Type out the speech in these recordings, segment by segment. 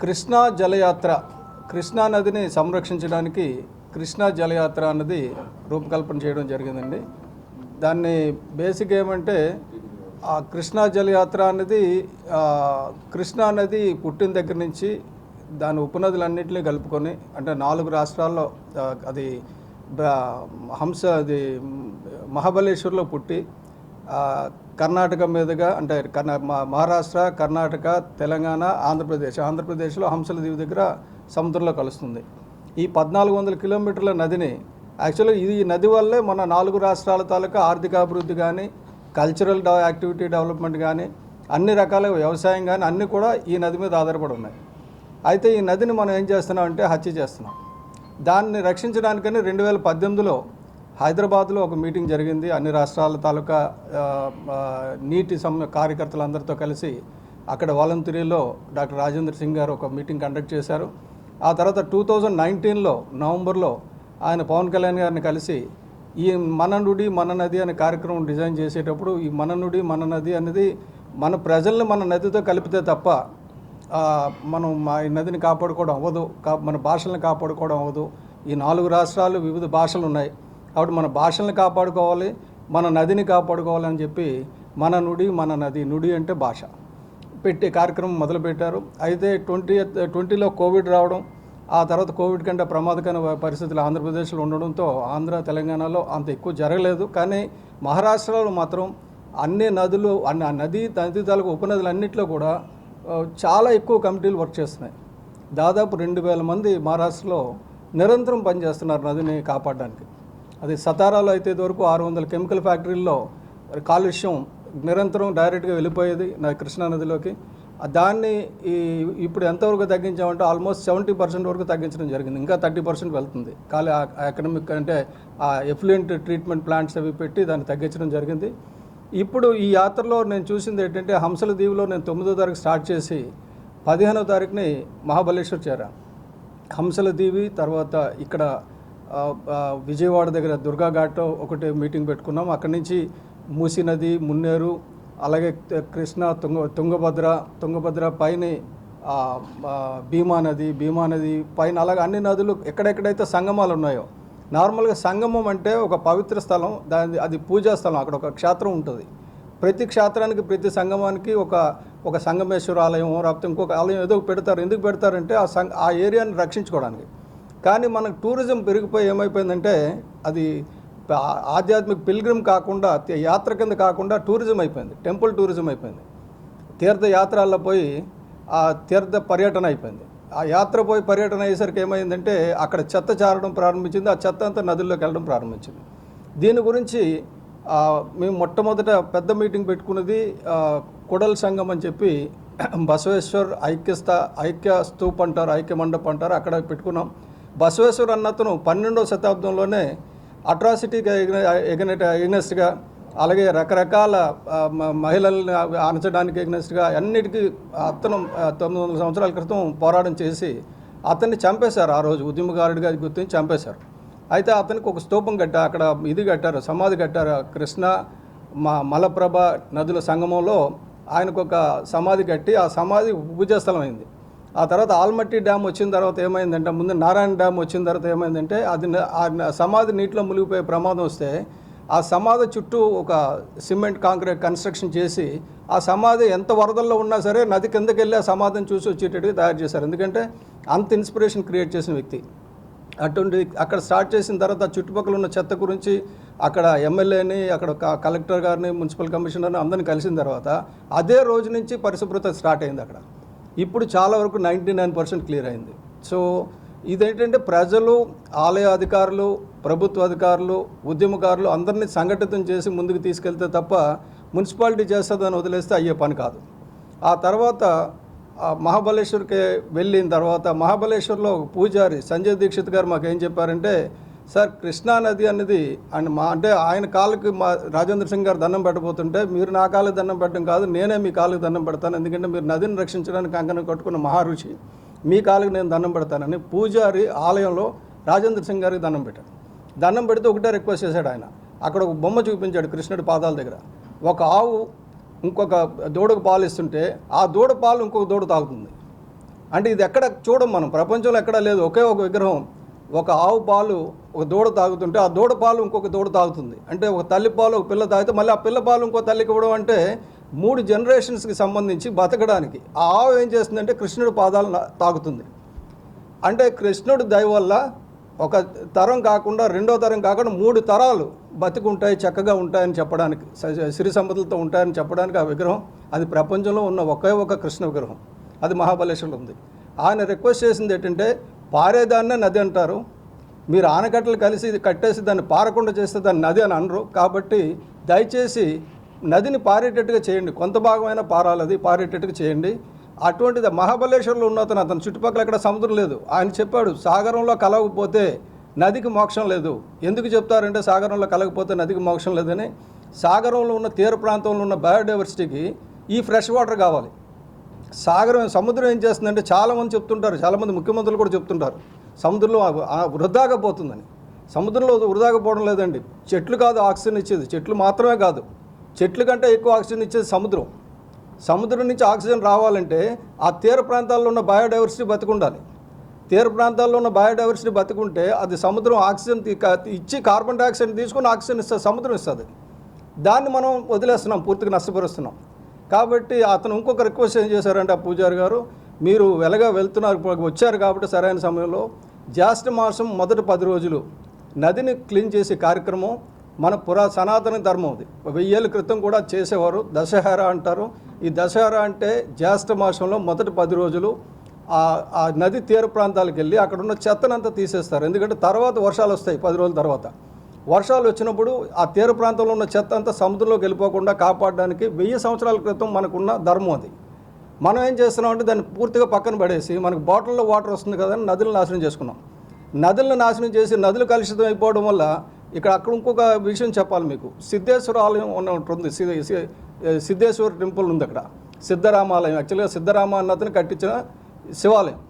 కృష్ణా జలయాత్ర, కృష్ణా నదిని సంరక్షించడానికి కృష్ణా జలయాత్ర అన్నది రూపకల్పన చేయడం జరిగిందండి. దాన్ని బేసిక్ ఏమంటే ఆ కృష్ణా జలయాత్ర అన్నది కృష్ణా నది పుట్టిన దగ్గర నుంచి దాని ఉపనదులన్నింటినీ కలుపుకొని, అంటే 4 రాష్ట్రాల్లో అది అది మహాబలేశ్వర్లో పుట్టి కర్ణాటక మీదుగా, అంటే మహారాష్ట్ర, కర్ణాటక, తెలంగాణ, ఆంధ్రప్రదేశ్లో హంసల దీవి దగ్గర సముద్రంలో కలుస్తుంది. ఈ 1400 కిలోమీటర్ల నదిని యాక్చువల్గా ఈ నది వల్లే మన 4 రాష్ట్రాల తాలూకా ఆర్థికాభివృద్ధి కానీ, కల్చరల్ యాక్టివిటీ డెవలప్మెంట్ కానీ, అన్ని రకాల వ్యవసాయం కానీ అన్నీ కూడా ఈ నది మీద ఆధారపడి ఉన్నాయి. అయితే ఈ నదిని మనం ఏం చేస్తున్నామంటే హత్య చేస్తున్నాం. దాన్ని రక్షించడానికని 2018లో హైదరాబాద్లో ఒక మీటింగ్ జరిగింది. అన్ని రాష్ట్రాల తాలూకా నీటి కార్యకర్తలందరితో కలిసి అక్కడ వాలంతరీలో డాక్టర్ రాజేంద్ర సింగ్ గారు ఒక మీటింగ్ కండక్ట్ చేశారు. ఆ తర్వాత 2019లో నవంబర్లో ఆయన పవన్ కళ్యాణ్ గారిని కలిసి ఈ మన నుడి మన నది అనే కార్యక్రమం డిజైన్ చేసేటప్పుడు ఈ మన నుడి మన నది అనేది మన ప్రజల్ని మన నదితో కలిపితే తప్ప మనం ఈ నదిని కాపాడుకోవడం అవ్వదు, మన భాషలను కాపాడుకోవడం అవ్వదు. ఈ 4 రాష్ట్రాలు వివిధ భాషలు ఉన్నాయి కాబట్టి మన భాషలను కాపాడుకోవాలి, మన నదిని కాపాడుకోవాలని చెప్పి మన నుడి మన నది, నుడి అంటే భాష పెట్టి కార్యక్రమం మొదలుపెట్టారు. అయితే 2020లో కోవిడ్ రావడం, ఆ తర్వాత కోవిడ్ కంటే ప్రమాదకరమైన పరిస్థితులు ఆంధ్రప్రదేశ్లో ఉండడంతో ఆంధ్ర తెలంగాణలో అంత ఎక్కువ జరగలేదు. కానీ మహారాష్ట్రలో మాత్రం అన్ని నదులు నది తాలూకు ఉపనదులన్నింటిలో కూడా చాలా ఎక్కువ కమిటీలు వర్క్ చేస్తున్నాయి. దాదాపు 2000 మంది మహారాష్ట్రలో నిరంతరం పనిచేస్తున్నారు నదిని కాపాడడానికి. అది సతారాలో అయితే ఇదివరకు 600 కెమికల్ ఫ్యాక్టరీల్లో కాలుష్యం నిరంతరం డైరెక్ట్గా వెళ్ళిపోయేది కృష్ణా నదిలోకి. దాన్ని ఇప్పుడు ఎంతవరకు తగ్గించామంటే ఆల్మోస్ట్ 70% వరకు తగ్గించడం జరిగింది. ఇంకా 30% వెళ్తుంది. ఎకనామిక్ అంటే ఆ ఎఫ్లూయెంట్ ట్రీట్మెంట్ ప్లాంట్స్ అవి పెట్టి దాన్ని తగ్గించడం జరిగింది. ఇప్పుడు ఈ యాత్రలో నేను చూసింది ఏంటంటే హంసల దీవిలో నేను 9వ తారీఖు స్టార్ట్ చేసి 15వ తారీఖుని మహాబలేశ్వర్ చేరాను. హంసల దీవి తర్వాత ఇక్కడ విజయవాడ దగ్గర దుర్గా ఘాట్లో ఒకటి మీటింగ్ పెట్టుకున్నాం. అక్కడి నుంచి మూసీ నది, మున్నేరు, అలాగే కృష్ణ, తుంగభద్ర పైన భీమా నది పైన, అలాగే అన్ని నదులు ఎక్కడెక్కడైతే సంగమాలు ఉన్నాయో. నార్మల్గా సంగమం అంటే ఒక పవిత్ర స్థలం, అది పూజా స్థలం. అక్కడ ఒక క్షేత్రం ఉంటుంది. ప్రతి క్షేత్రానికి ప్రతి సంగమానికి ఒక సంగమేశ్వర ఆలయం లేకపోతే ఇంకొక ఆలయం ఏదో పెడతారు. ఎందుకు పెడతారంటే ఆ ఏరియాని రక్షించుకోవడానికి. కానీ మనకు టూరిజం పెరిగిపోయి ఏమైపోయిందంటే అది ఆధ్యాత్మిక పిల్గ్రిమ్ కాకుండా, యాత్ర కింద కాకుండా టూరిజం అయిపోయింది, టెంపుల్ టూరిజం అయిపోయింది. తీర్థయాత్రల్లో పోయి ఆ తీర్థ పర్యటన అయిపోయింది. ఆ యాత్ర పోయి పర్యటన అయ్యేసరికి ఏమైందంటే అక్కడ చెత్త చారడం ప్రారంభించింది. ఆ చెత్త అంతా నదుల్లోకి వెళ్ళడం ప్రారంభించింది. దీని గురించి మేము మొట్టమొదట పెద్ద మీటింగ్ పెట్టుకున్నది కుడల్ సంఘం అని చెప్పి బసవేశ్వర్ ఐక్య స్తూప్ అంటారు, ఐక్య మండపం అంటారు, అక్కడ పెట్టుకున్నాం. బసవేశ్వర్ అన్నతను 12వ శతాబ్దంలోనే అట్రాసిటీకి ఎగ్నెస్ట్గా, అలాగే రకరకాల మహిళల్ని అణచడానికి ఎగ్నెస్ట్గా అన్నిటికీ అతను 900 సంవత్సరాల క్రితం పోరాటం చేసి అతన్ని చంపేశారు. ఆ రోజు ఉద్యమకారుడిగా గుర్తించి చంపేశారు. అయితే అతనికి ఒక స్తూపం అక్కడ కట్టారు, సమాధి కట్టారు. కృష్ణ మలప్రభ నదుల సంగమంలో ఆయనకు ఒక సమాధి కట్టి ఆ సమాధి పూజాస్థలం అయింది. ఆ తర్వాత ఆల్మట్టి డ్యామ్ వచ్చిన తర్వాత ఏమైందంటే, ముందు నారాయణ డ్యామ్ వచ్చిన తర్వాత ఏమైందంటే ఆ సమాధి నీటిలో మునిగిపోయే ప్రమాదం వస్తే ఆ సమాధి చుట్టూ ఒక సిమెంట్ కాంక్రీట్ కన్స్ట్రక్షన్ చేసి ఆ సమాధి ఎంత వరదల్లో ఉన్నా సరే నది కిందకి వెళ్ళి ఆ సమాధిని చూసి వచ్చేటట్టుగా తయారు చేశారు. ఎందుకంటే అంత ఇన్స్పిరేషన్ క్రియేట్ చేసిన వ్యక్తి. అటువంటి అక్కడ స్టార్ట్ చేసిన తర్వాత చుట్టుపక్కల ఉన్న చెత్త గురించి అక్కడ ఎమ్మెల్యేని, అక్కడ కలెక్టర్ గారిని, మున్సిపల్ కమిషనర్ని అందరిని కలిసిన తర్వాత అదే రోజు నుంచి పరిశుభ్రత స్టార్ట్ అయింది అక్కడ. ఇప్పుడు చాలా వరకు 99% క్లియర్ అయింది. సో ఇదేంటంటే ప్రజలు, ఆలయ అధికారులు, ప్రభుత్వ అధికారులు, ఉద్యమకారులు అందరినీ సంఘటితం చేసి ముందుకు తీసుకెళ్తే తప్ప మున్సిపాలిటీ చేస్తుందని వదిలేస్తే అయ్యే పని కాదు. ఆ తర్వాత మహాబలేశ్వర్కి వెళ్ళిన తర్వాత మహాబలేశ్వర్లో పూజారి సంజయ్ దీక్షిత్ గారు మాకు ఏం చెప్పారంటే, సార్ కృష్ణా నది అనేది అంటే ఆయన కాళ్ళకి రాజేంద్ర సింగ్ గారు దండం పెట్టబోతుంటే మీరు నా కాళ్ళకి దండం పెట్టడం కాదు, నేనే మీ కాళ్ళకి దండం పెడతాను, ఎందుకంటే మీరు నదిని రక్షించడానికి కంకణం కట్టుకున్న మహారుషి, మీ కాళ్ళకి నేను దండం పెడతానని పూజారి ఆలయంలో రాజేంద్ర సింగ్ గారికి దండం పెట్టాడు. దండం పెడితే ఒకటే రిక్వెస్ట్ చేశాడు ఆయన. అక్కడ ఒక బొమ్మ చూపించాడు కృష్ణుడి పాదాల దగ్గర. ఒక ఆవు ఇంకొక దూడకు పాలు ఇస్తుంటే ఆ దూడ పాలు ఇంకొక దూడ తాగుతుంది. అంటే ఇది ఎక్కడ చూడం మనం, ప్రపంచంలో ఎక్కడా లేదు. ఒకే ఒక విగ్రహం, ఒక ఆవు పాలు ఒక దూడ తాగుతుంటే ఆ దూడ పాలు ఇంకొక దూడ తాగుతుంది. అంటే ఒక తల్లి పాలు ఒక పిల్ల తాగితే మళ్ళీ ఆ పిల్ల పాలు ఇంకో తల్లికి ఇవ్వడం అంటే 3 జనరేషన్స్కి సంబంధించి బతకడానికి ఆ ఆవు ఏం చేస్తుందంటే కృష్ణుడి పాదాలు తాగుతుంది. అంటే కృష్ణుడి దయ వల్ల ఒక తరం కాకుండా రెండో తరం కాకుండా 3 తరాలు బతికుంటాయి, చక్కగా ఉంటాయని చెప్పడానికి, సిరి సంపదలతో ఉంటాయని చెప్పడానికి ఆ విగ్రహం. అది ప్రపంచంలో ఉన్న ఒకే ఒక కృష్ణ విగ్రహం, అది మహాబలేశ్వరంలో ఉంది. ఆయన రిక్వెస్ట్ చేసింది ఏంటంటే పారేదాన్నే నది అంటారు, మీరు ఆనకట్టలు కలిసి ఇది కట్టేసి దాన్ని పారకుండా చేస్తే దాన్ని నది అని అనరు. కాబట్టి దయచేసి నదిని పారేటట్టుగా చేయండి, కొంత భాగమైనా పారాలి, అది పారేటట్టుగా చేయండి. అటువంటిది మహాబలేశ్వరంలో ఉన్న అతను చుట్టుపక్కల ఎక్కడ సముద్రం లేదు. ఆయన చెప్పాడు సాగరంలో కలగకపోతే నదికి మోక్షం లేదు. ఎందుకు చెప్తారంటే సాగరంలో కలగకపోతే నదికి మోక్షం లేదని. సాగరంలో ఉన్న తీర ప్రాంతంలో ఉన్న బయోడైవర్సిటీకి ఈ ఫ్రెష్ వాటర్ కావాలి. సముద్రం ఏం చేస్తుందంటే చాలామంది చెప్తుంటారు, చాలామంది ముఖ్యమంత్రులు కూడా చెప్తుంటారు సముద్రంలో వృధాగా పోతుందని. సముద్రంలో వృధాగా పోవడం లేదండి. చెట్లు కాదు ఆక్సిజన్ ఇచ్చేది, చెట్లు మాత్రమే కాదు, చెట్ల కంటే ఎక్కువ ఆక్సిజన్ ఇచ్చేది సముద్రం. సముద్రం నుంచి ఆక్సిజన్ రావాలంటే ఆ తీర ప్రాంతాల్లో ఉన్న బయోడైవర్సిటీ బతికుండాలి. తీర ప్రాంతాల్లో ఉన్న బయోడైవర్సిటీ బతుకుంటే అది సముద్రం ఆక్సిజన్ ఇచ్చి కార్బన్ డైఆక్సైడ్ తీసుకొని ఆక్సిజన్ ఇస్తుంది, సముద్రం ఇస్తుంది. దాన్ని మనం వదిలేస్తున్నాం, పూర్తిగా నష్టపరుస్తున్నాం. కాబట్టి అతను ఇంకొక రిక్వెస్ట్ ఏం చేశారంటే ఆ పూజారి గారు, మీరు వెలగా వెళ్తున్నారు, వచ్చారు కాబట్టి సరైన సమయంలో జ్యేష్ఠ మాసం మొదటి 10 రోజులు నదిని క్లీన్ చేసే కార్యక్రమం మన సనాతన ధర్మం. అది 1000 ఏళ్ళ క్రితం కూడా చేసేవారు, దశహరా అంటారు. ఈ దశహరా అంటే జ్యేష్ఠ మాసంలో మొదటి 10 రోజులు ఆ నది తీర ప్రాంతాలకు వెళ్ళి అక్కడ ఉన్న చెత్తనంతా తీసేస్తారు. ఎందుకంటే తర్వాత వర్షాలు వస్తాయి, 10 రోజుల తర్వాత వర్షాలు వచ్చినప్పుడు ఆ తీర ప్రాంతంలో ఉన్న చెత్త అంతా సముద్రంలోకి వెళ్ళిపోకుండా కాపాడడానికి 1000 సంవత్సరాల క్రితం మనకున్న ధర్మం అది. మనం ఏం చేస్తున్నామంటే దాన్ని పూర్తిగా పక్కన పడేసి మనకు బాటిల్లో వాటర్ వస్తుంది కదా అని నదులను నాశనం చేసుకున్నాం. నదులను నాశనం చేసి నదులు కలుషితం అయిపోవడం వల్ల అక్కడ ఇంకొక విషయం చెప్పాలి మీకు. సిద్ధేశ్వర ఆలయం ఉంటుంది, సిద్ధేశ్వర టెంపుల్ ఉంది అక్కడ, సిద్ధరామాలయం. యాక్చువల్గా సిద్ధరామ అన్నతను కట్టించిన శివాలయం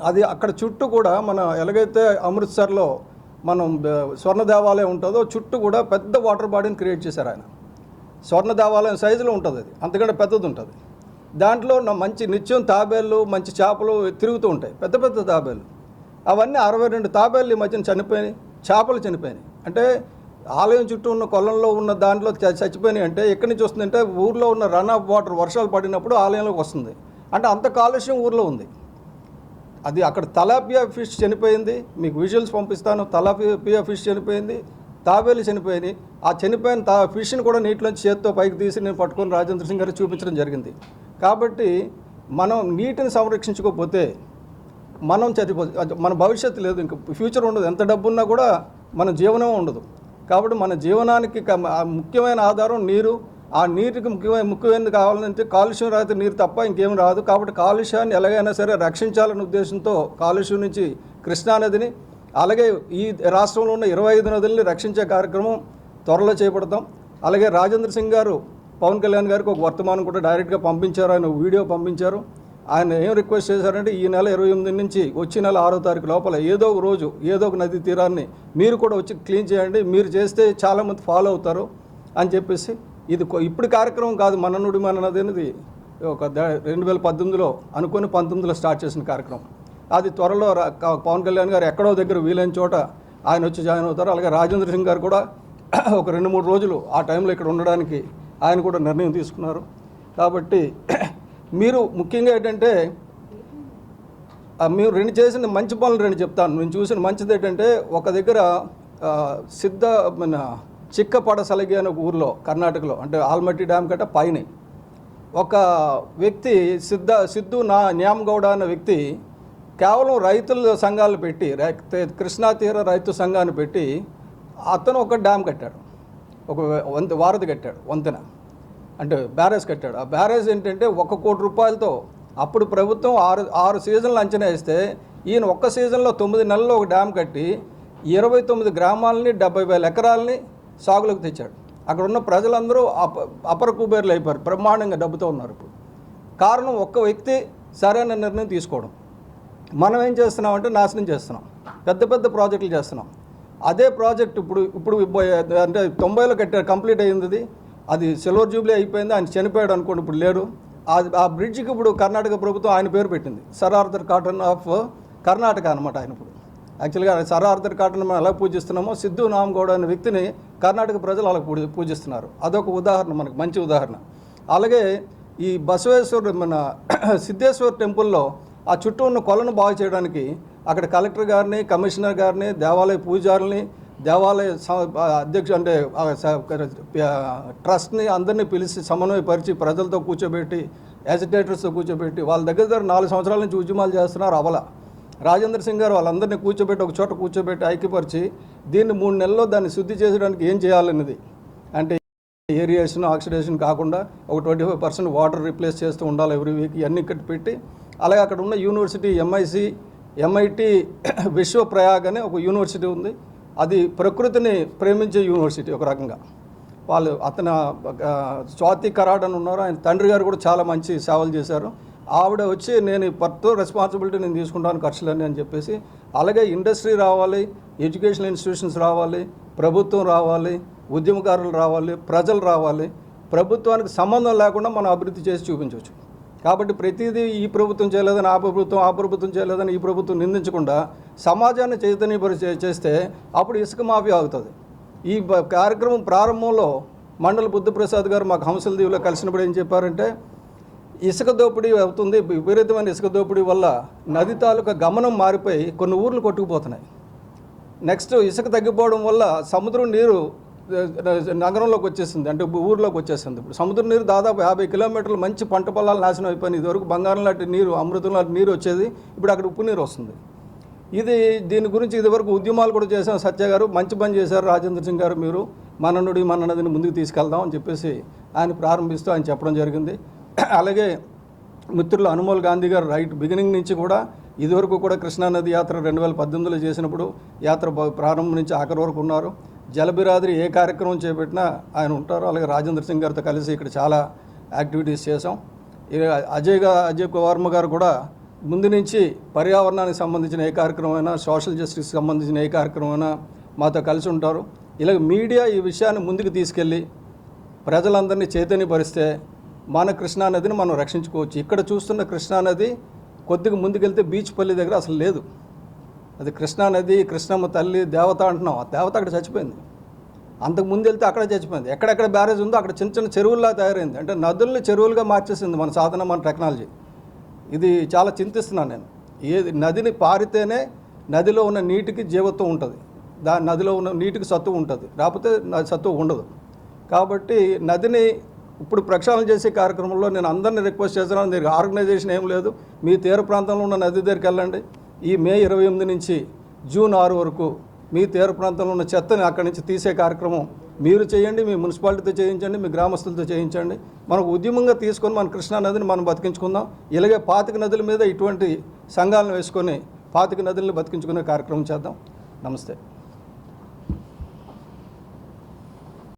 అది. అక్కడ చుట్టూ కూడా మన ఎలాగైతే అమృత్సర్లో మనం స్వర్ణ దేవాలయం ఉంటుందో చుట్టూ కూడా పెద్ద వాటర్ బాడీని క్రియేట్ చేశారు ఆయన. స్వర్ణ దేవాలయం సైజులో ఉంటుంది అది, అంతకంటే పెద్దది ఉంటుంది. దాంట్లో మంచి నిత్యం తాబేళ్ళు, మంచి చేపలు తిరుగుతూ ఉంటాయి, పెద్ద పెద్ద తాబేళ్ళు. అవన్నీ 62 తాబేళ్ళు ఈ మధ్యన చనిపోయినాయి, చేపలు చనిపోయినాయి. అంటే ఆలయం చుట్టూ ఉన్న కొలంలో ఉన్న దాంట్లో చచ్చిపోయినాయి. అంటే ఎక్కడి నుంచి వస్తుందంటే ఊర్లో ఉన్న రన్ ఆఫ్ వాటర్ వర్షాలు పడినప్పుడు ఆలయంలోకి వస్తుంది. అంటే అంత కాలుష్యం ఊర్లో ఉంది. అది అక్కడ తలాపియా ఫిష్ చనిపోయింది, మీకు విజువల్స్ పంపిస్తాను. తలాపియా ఫిష్ చనిపోయింది, తాబేలు చనిపోయినాయి. ఆ చనిపోయిన ఫిష్ని కూడా నీటిలోంచి చేత్తో పైకి తీసి నేను పట్టుకొని రాజేంద్ర సింగ్ గారికి చూపించడం జరిగింది. కాబట్టి మనం నీటిని సంరక్షించుకోకపోతే మనం మన భవిష్యత్తు లేదు, ఇంకా ఫ్యూచర్ ఉండదు. ఎంత డబ్బున్నా కూడా మన జీవనం ఉండదు. కాబట్టి మన జీవనానికి ముఖ్యమైన ఆధారం నీరు. ఆ నీటికి ముఖ్యమైనది కావాలంటే కాలుష్యం రహిత నీరు తప్ప ఇంకేం రాదు. కాబట్టి కాలుష్యాన్ని ఎలాగైనా సరే రక్షించాలనే ఉద్దేశంతో కాలుష్యం నుంచి కృష్ణానదిని, అలాగే ఈ రాష్ట్రంలో ఉన్న 25 నదుల్ని రక్షించే కార్యక్రమం త్వరలో చేపడతాం. అలాగే రాజేంద్ర సింగ్ గారు పవన్ కళ్యాణ్ గారికి ఒక వర్తమానం కూడా డైరెక్ట్గా పంపించారు, ఆయన వీడియో పంపించారు. ఆయన ఏం రిక్వెస్ట్ చేశారంటే ఈ నెల 28 నుంచి వచ్చే నెల 6వ తారీఖు లోపల ఏదో ఒక రోజు ఏదో ఒక నది తీరాన్ని మీరు కూడా వచ్చి క్లీన్ చేయండి, మీరు చేస్తే చాలామంది ఫాలో అవుతారు అని చెప్పేసి. ఇది ఇప్పుడు కార్యక్రమం కాదు, మన నుడి మన నది అనేది ఒక 2018లో అనుకుని 19లో స్టార్ట్ చేసిన కార్యక్రమం. అది త్వరలో పవన్ కళ్యాణ్ గారు ఎక్కడో దగ్గర వీలైన చోట ఆయన వచ్చి జాయిన్ అవుతారు. అలాగే రాజేంద్ర సింగ్ గారు కూడా ఒక 2-3 రోజులు ఆ టైంలో ఇక్కడ ఉండడానికి ఆయన కూడా నిర్ణయం తీసుకున్నారు. కాబట్టి మీరు ముఖ్యంగా ఏంటంటే మీరు చేసిన మంచి పనులు 2 చెప్తాను. నేను చూసిన మంచిది ఏంటంటే ఒక దగ్గర చిక్కపడసలగి అనే ఒక ఊరిలో కర్ణాటకలో, అంటే ఆల్మట్టి డ్యామ్ కంటే పైన ఒక వ్యక్తి సిద్ధు న్యామగౌడ అనే వ్యక్తి కేవలం రైతుల సంఘాలు పెట్టి, కృష్ణా తీర రైతు సంఘాన్ని పెట్టి అతను ఒక డ్యామ్ కట్టాడు, ఒక వారధి కట్టాడు, వంతెన అంటే బ్యారేజ్ కట్టాడు. ఆ బ్యారేజ్ ఏంటంటే 1 కోటి రూపాయలతో అప్పుడు ప్రభుత్వం 6 సీజన్లు అంచనా వేస్తే ఈయన ఒక్క సీజన్లో 9 నెలల్లో ఒక డ్యామ్ కట్టి 29 గ్రామాలని 70,000 ఎకరాలని సాగులోకి తెచ్చాడు. అక్కడ ఉన్న ప్రజలందరూ అపర కుబేర్లు అయిపోయారు, బ్రహ్మాండంగా డబ్బుతో ఉన్నారు. ఇప్పుడు కారణం ఒక్క వ్యక్తి సరైన నిర్ణయం తీసుకోవడం. మనం ఏం చేస్తున్నామంటే నాశనం చేస్తున్నాం, పెద్ద పెద్ద ప్రాజెక్టులు చేస్తున్నాం. అదే ప్రాజెక్ట్ ఇప్పుడు అంటే 90లో కట్టారు, కంప్లీట్ అయ్యింది. అది సిల్వర్ జూబ్లీ అయిపోయింది, ఆయన చనిపోయాడు అనుకోండి, ఇప్పుడు లేడు. ఆ బ్రిడ్జికి ఇప్పుడు కర్ణాటక ప్రభుత్వం ఆయన పేరు పెట్టింది, sir Arthur cotton of Karnataka అనమాట ఆయన ఇప్పుడు. యాక్చువల్గా సర్ ఆర్థర్ కాటన్ మనం ఎలా పూజిస్తున్నామో సిద్ధు నామగౌడ అనే వ్యక్తిని కర్ణాటక ప్రజలు అలా పూజిస్తున్నారు. అదొక ఉదాహరణ, మనకు మంచి ఉదాహరణ. అలాగే ఈ బసవేశ్వర మన సిద్ధేశ్వర్ టెంపుల్లో ఆ చుట్టూ ఉన్న కొలను బాగు చేయడానికి అక్కడ కలెక్టర్ గారిని, కమిషనర్ గారిని, దేవాలయ పూజారుల్ని, దేవాలయ అధ్యక్షుడు అంటే ట్రస్ట్ని అందరినీ పిలిచి సమన్వయపరిచి ప్రజలతో కూర్చోబెట్టి, ఎజిటేటర్స్తో కూర్చోబెట్టి వాళ్ళ దగ్గర 4 సంవత్సరాల నుంచి ఉద్యమాలు చేస్తున్నారు. అవల రాజేంద్ర సింగ్ గారు వాళ్ళందరినీ కూర్చోబెట్టి ఒక చోట కూర్చోబెట్టి ఐక్యపరిచి దీన్ని 3 నెలల్లో దాన్ని శుద్ధి చేయడానికి ఏం చేయాలన్నది, అంటే ఏరియేషన్ ఆక్సిడేషన్ కాకుండా ఒక 25% వాటర్ రీప్లేస్ చేస్తూ ఉండాలి ఎవ్రీ వీక్, ఇవన్నీ ఇక్కడ పెట్టి. అలాగే అక్కడ ఉన్న యూనివర్సిటీ ఎంఐటి విశ్వప్రయాగ్ అనే ఒక యూనివర్సిటీ ఉంది. అది ప్రకృతిని ప్రేమించే యూనివర్సిటీ ఒక రకంగా. వాళ్ళు అతను స్వాతి కరాడ్ అని ఉన్నారు, ఆయన తండ్రి గారు కూడా చాలా మంచి సేవలు చేశారు. ఆవిడ వచ్చి నేను పర్తో రెస్పాన్సిబిలిటీ నేను తీసుకుంటాను ఖర్చులన్నీ అని చెప్పేసి. అలాగే ఇండస్ట్రీ రావాలి, ఎడ్యుకేషనల్ ఇన్స్టిట్యూషన్స్ రావాలి, ప్రభుత్వం రావాలి, ఉద్యమకారులు రావాలి, ప్రజలు రావాలి. ప్రభుత్వానికి సంబంధం లేకుండా మనం అభివృద్ధి చేసి చూపించవచ్చు. కాబట్టి ప్రతిదీ ఈ ప్రభుత్వం చేయలేదని ఆ ప్రభుత్వం చేయలేదని ఈ ప్రభుత్వం నిందించకుండా సమాజాన్ని చైతన్యపరిచే చేస్తే అప్పుడు ఇసుక మాఫీ ఆగుతుంది. ఈ కార్యక్రమం ప్రారంభంలో మండల బుద్ధప్రసాద్ గారు మాకు హంసల దీవులో కలిసినప్పుడు ఏం చెప్పారంటే, ఇసుక దోపిడీ అవుతుంది, విపరీతమైన ఇసుక దోపిడీ వల్ల నది తాలూకా గమనం మారిపోయి కొన్ని ఊర్లు కొట్టుకుపోతున్నాయి. నెక్స్ట్ ఇసుక తగ్గిపోవడం వల్ల సముద్రం నీరు నగరంలోకి వచ్చేసింది, అంటే ఊర్లోకి వచ్చేసింది. ఇప్పుడు సముద్ర నీరు దాదాపు 50 కిలోమీటర్లు మంచి పంట పొలాలు నాశనం అయిపోయినాయి. ఇదివరకు బంగారం లాంటి నీరు, అమృతం లాంటి నీరు వచ్చేది, ఇప్పుడు అక్కడ ఉప్పు నీరు వస్తుంది. దీని గురించి ఇదివరకు ఉద్యమాలు కూడా చేశాం. సత్య గారు మంచి పని చేశారు, రాజేంద్ర సింగ్ గారు మీరు మన నదిని ముందుకు తీసుకెళ్దాం అని చెప్పేసి ఆయన ప్రారంభిస్తూ ఆయన చెప్పడం జరిగింది. అలాగే మిత్రులు అనుమోల్ గాంధీ గారు రైట్ బిగినింగ్ నుంచి కూడా ఇదివరకు కూడా కృష్ణానది యాత్ర 2018లో చేసినప్పుడు యాత్ర ప్రారంభం నుంచి ఆఖరి వరకు ఉన్నారు. జలబిరాద్రి ఏ కార్యక్రమం చేపట్టినా ఆయన ఉంటారు. అలాగే రాజేంద్ర సింగ్ గారితో కలిసి ఇక్కడ చాలా యాక్టివిటీస్ చేసాం. అజయ్ వర్మ గారు కూడా ముందు నుంచి పర్యావరణానికి సంబంధించిన ఏ కార్యక్రమమైనా, సోషల్ జస్టిస్కి సంబంధించిన ఏ కార్యక్రమమైనా మాతో కలిసి ఉంటారు. ఇలాగ మీడియా ఈ విషయాన్ని ముందుకు తీసుకెళ్ళి ప్రజలందరినీ చైతన్యపరిస్తే మన కృష్ణానదిని మనం రక్షించుకోవచ్చు. ఇక్కడ చూస్తున్న కృష్ణానది కొద్దిగా ముందుకెళ్తే బీచ్పల్లి దగ్గర అసలు లేదు. అది కృష్ణానది, కృష్ణమ్మ తల్లి దేవత అంటున్నాం, ఆ దేవత అక్కడ చచ్చిపోయింది. అంతకు ముందు వెళ్తే అక్కడే చచ్చిపోయింది. ఎక్కడెక్కడ బ్యారేజ్ ఉందో అక్కడ చిన్న చిన్న చెరువుల్లా తయారైంది. అంటే నదుల్ని చెరువులుగా మార్చేసింది మన సాధన, మన టెక్నాలజీ. ఇది చాలా చింతిస్తున్నాను నేను. నదిని పారితేనే నదిలో ఉన్న నీటికి జీవత్వం ఉంటుంది, నదిలో ఉన్న నీటికి సత్తువ ఉంటుంది, లేకపోతే సత్తువ ఉండదు. కాబట్టి నదిని ఇప్పుడు ప్రక్షాళన చేసే కార్యక్రమంలో నేను అందరినీ రిక్వెస్ట్ చేస్తున్నాను. దీనికి ఆర్గనైజేషన్ ఏం లేదు, మీ తీర ప్రాంతంలో ఉన్న నది దగ్గరికి వెళ్ళండి. ఈ మే 28 నుంచి జూన్ 6 వరకు మీ తీర ప్రాంతంలో ఉన్న చెత్తని అక్కడి నుంచి తీసే కార్యక్రమం మీరు చేయండి, మీ మున్సిపాలిటీతో చేయించండి, మీ గ్రామస్తులతో చేయించండి. మనకు ఉద్యమంగా తీసుకొని మన కృష్ణా నదిని మనం బతికించుకుందాం. ఇలాగే 25 నదుల మీద ఇటువంటి సంఘాలను వేసుకొని 25 నదులను బతికించుకునే కార్యక్రమం చేద్దాం. నమస్తే.